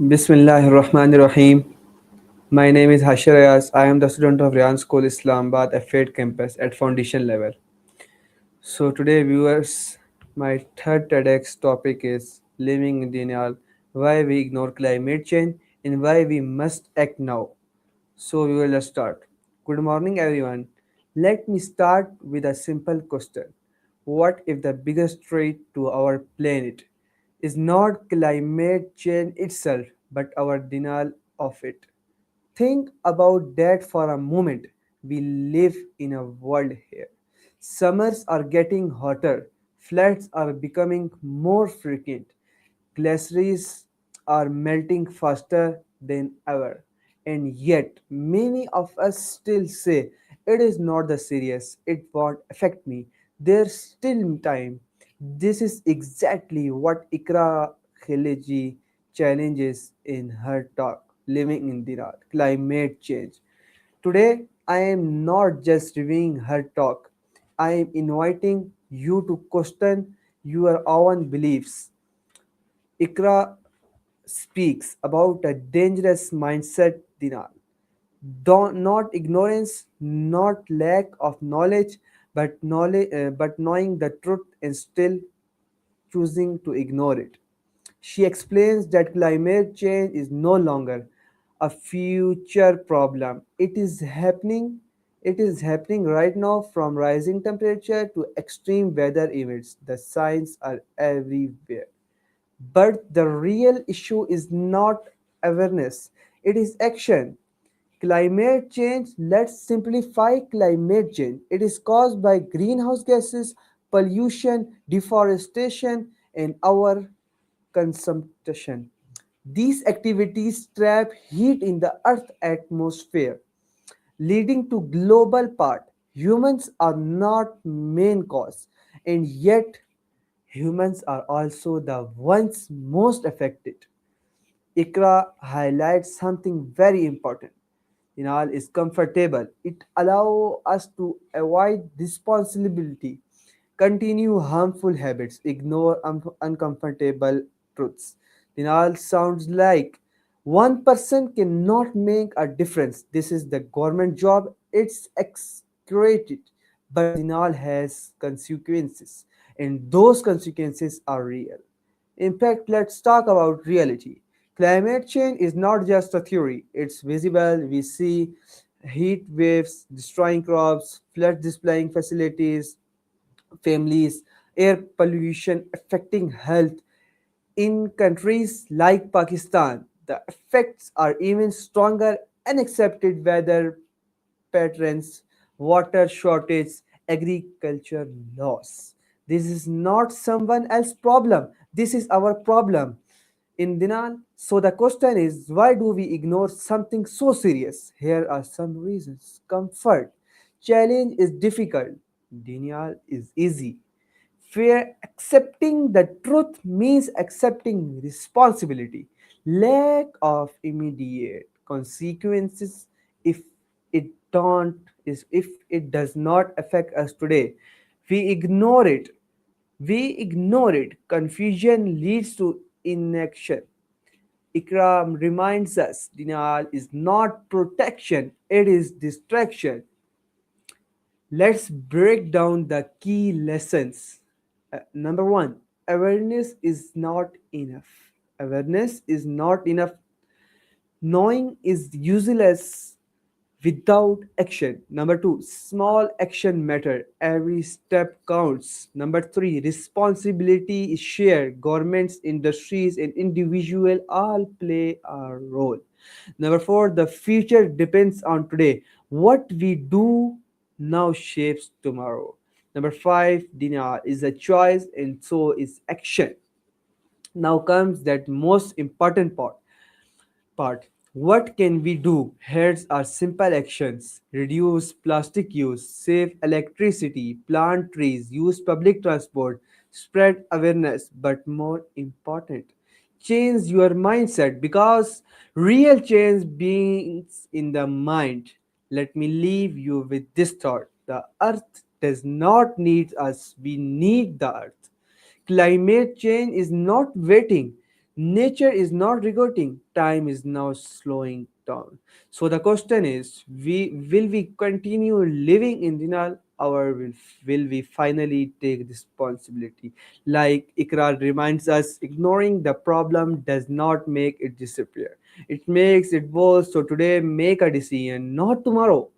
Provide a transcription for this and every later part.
Bismillahirrahmanirrahim. My name is Hashir Ayaz. I am the student of Ryan School Islamabad Affairs campus at foundation level. So today viewers, my third TEDx topic is living in denial, why we ignore climate change and why we must act now. So we will start. Good morning everyone. Let me start with a simple question. What if the biggest threat to our planet is not climate change itself but our denial of it? Think about that for a moment. We live in a world here. Summers are getting hotter, floods are becoming more frequent, glaciers are melting faster than ever. And yet, many of us still say it is not the serious, it won't affect me. There's still time. This is exactly what Iqra Khilji challenges in her talk, Living in the Dark, Climate Change. Today, I am not just reviewing her talk, I am inviting you to question your own beliefs. Iqra speaks about a dangerous mindset, Dinal. Not ignorance, not lack of knowledge, but knowing the truth and still choosing to ignore it. She explains that climate change is no longer a future problem. It is happening right now, from rising temperature to extreme weather events. The signs are everywhere. But the real issue is not awareness, it is action. Climate change, let's simplify climate change. It is caused by greenhouse gases, pollution, deforestation, and our consumption. These activities trap heat in the Earth's atmosphere, leading to global part. Humans are not main cause, and yet humans are also the ones most affected. Ikra highlights something very important. Inal is comfortable. It allows us to avoid responsibility, continue harmful habits, ignore uncomfortable truths. Inal sounds like one person cannot make a difference. This is the government job. It's excreted. But Dinal has consequences, and those consequences are real. In fact, let's talk about reality. Climate change is not just a theory, it's visible. We see heat waves destroying crops, flood displacing facilities, families, air pollution affecting health. In countries like Pakistan, the effects are even stronger. Unaccepted weather patterns, water shortage, agriculture loss. This is not someone else's problem. This is our problem in Dinan. So the question is, why do we ignore something so serious? Here are some reasons. Comfort. Challenge is difficult. Denial is easy. Fear. Accepting the truth means accepting responsibility. Lack of immediate consequences. If it don't is if it does not affect us today, we ignore it. Confusion leads to inaction. Ikram reminds us denial is not protection, it is distraction. Let's break down the key lessons. Number one, awareness is not enough. Awareness is not enough. Knowing is useless without action. Number two, small action matter. Every step counts. Number three, responsibility is shared. Governments, industries, and individual all play a role. Number four, the future depends on today. What we do now shapes tomorrow. Number five, denial is a choice and so is action. Now comes that most important part. What can we do? Here's are simple actions. Reduce plastic use, save electricity, plant trees, use public transport, spread awareness, but more important, change your mindset because real change begins in the mind. Let me leave you with this thought. The earth does not need us, we need the earth. Climate change is not waiting. Nature is not regretting, time is now slowing down. So the question is, will we continue living in denial, or will we finally take responsibility? Like Iqra reminds us, ignoring the problem does not make it disappear. It makes it worse. So today, make a decision, not tomorrow,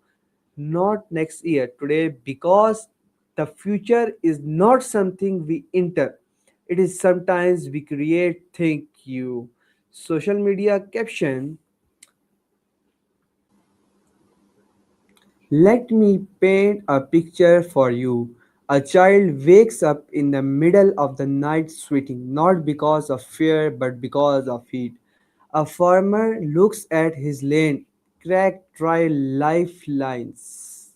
not next year, today, because the future is not something we enter, it is sometimes we create. Thank you. Social media caption: let me paint a picture for you. A child wakes up in the middle of the night sweating, not because of fear but because of heat. A farmer looks at his land, cracked dry lifelines.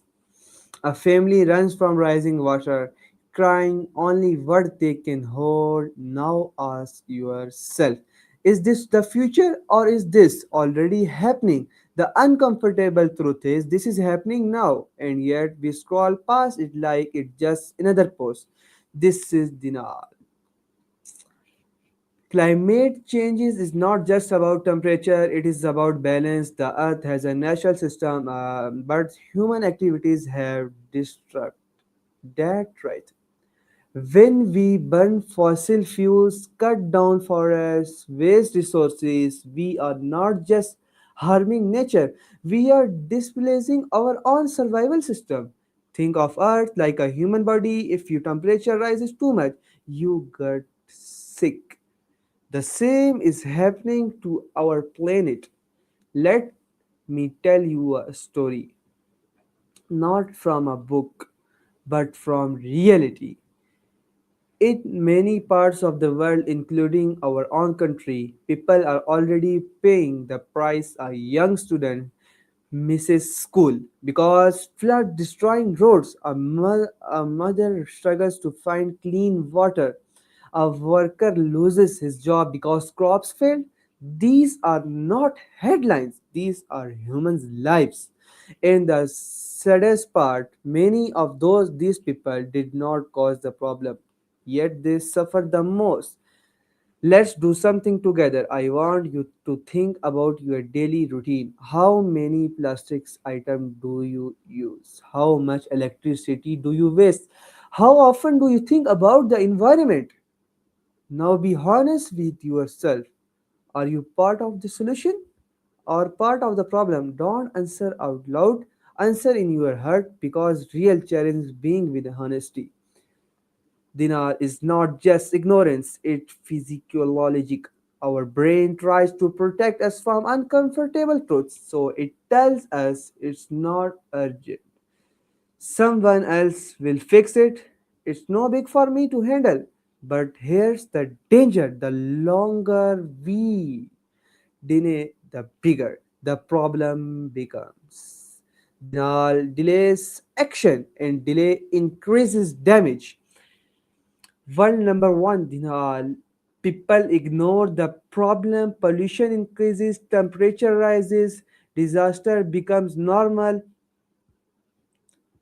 A family runs from rising water, crying only what they can hold. Now ask yourself, is this the future or is this already happening? The uncomfortable truth is this is happening now, and yet we scroll past it like it's just another post. This is denial. Climate changes is not just about temperature, it is about balance. The earth has a natural system, but human activities have disrupted that, right. When we burn fossil fuels, cut down forests, waste resources, we are not just harming nature, we are displacing our own survival system. Think of Earth like a human body. If your temperature rises too much, you get sick. The same is happening to our planet. Let me tell you a story, not from a book, but from reality. In many parts of the world, including our own country, people are already paying the price. A young student misses school because flood destroying roads. A mother struggles to find clean water. A worker loses his job because crops failed. These are not headlines, these are humans' lives. And the saddest part, many of these people did not cause the problem, yet they suffer the most. Let's do something together. I want you to think about your daily routine. How many plastics items do you use? How much electricity do you waste? How often do you think about the environment? Now be honest with yourself. Are you part of the solution or part of the problem? Don't answer out loud. Answer in your heart, because real challenge being with honesty. Dinar is not just ignorance, it's physiologic. Our brain tries to protect us from uncomfortable truths, so it tells us it's not urgent. Someone else will fix it. It's no big for me to handle. But here's the danger: the longer we delay, the bigger the problem becomes. Denial delays action, and delay increases damage. World number one, denial. People ignore the problem, pollution increases, temperature rises, disaster becomes normal,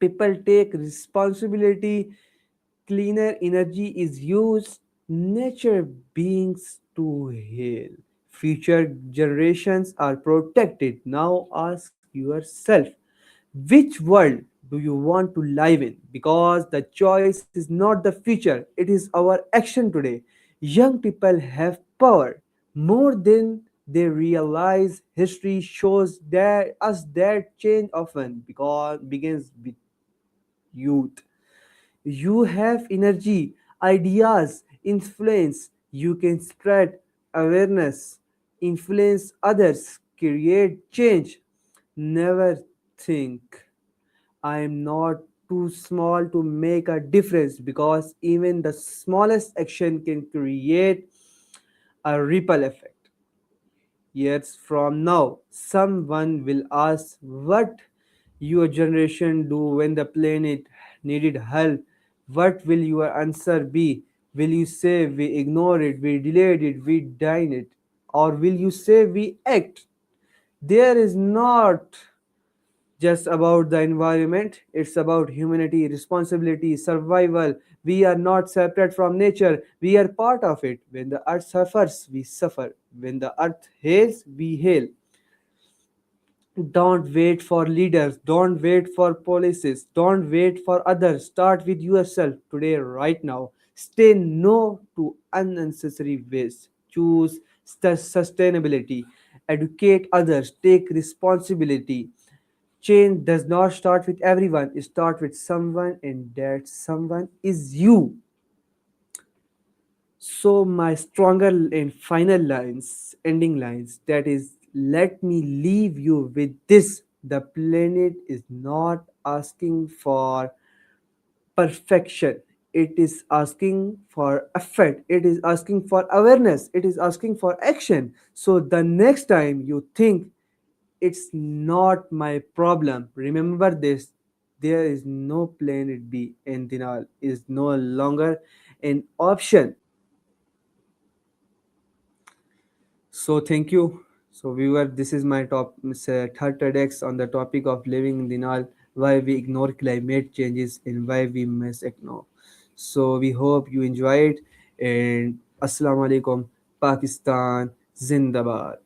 people take responsibility, cleaner energy is used, nature beings to heal. Future generations are protected. Now ask yourself, which world do you want to live in? Because the choice is not the future, it is our action today. Young people have power more than they realize. History shows that us that change often because begins with youth. You have energy, ideas, influence. You can spread awareness, influence others, create change. Never think I am not too small to make a difference, because even the smallest action can create a ripple effect. Years from now, someone will ask what your generation do when the planet needed help. What will your answer be? Will you say we ignored it, we delayed it, we died it? Or will you say we act? There is not. just about the environment, it's about humanity, responsibility, survival. We are not separate from nature, we are part of it. When the earth suffers, we suffer. When the earth hails, we hail. Don't wait for leaders, don't wait for policies, don't wait for others. Start with yourself today, right now. Say no to unnecessary waste. Choose sustainability. Educate others. Take responsibility. Change does not start with everyone, it starts with someone, and that someone is you. So, my stronger and final lines, ending lines, that is, let me leave you with this. The planet is not asking for perfection, it is asking for effort, it is asking for awareness, it is asking for action. So, the next time you think it's not my problem, remember this: there is no planet B, and denial is no longer an option. So thank you. So viewer, this is my third TEDx on the topic of living in denial, why we ignore climate changes and why we must ignore. So we hope you enjoy it, and Assalamu alaikum, Pakistan, Zindabad.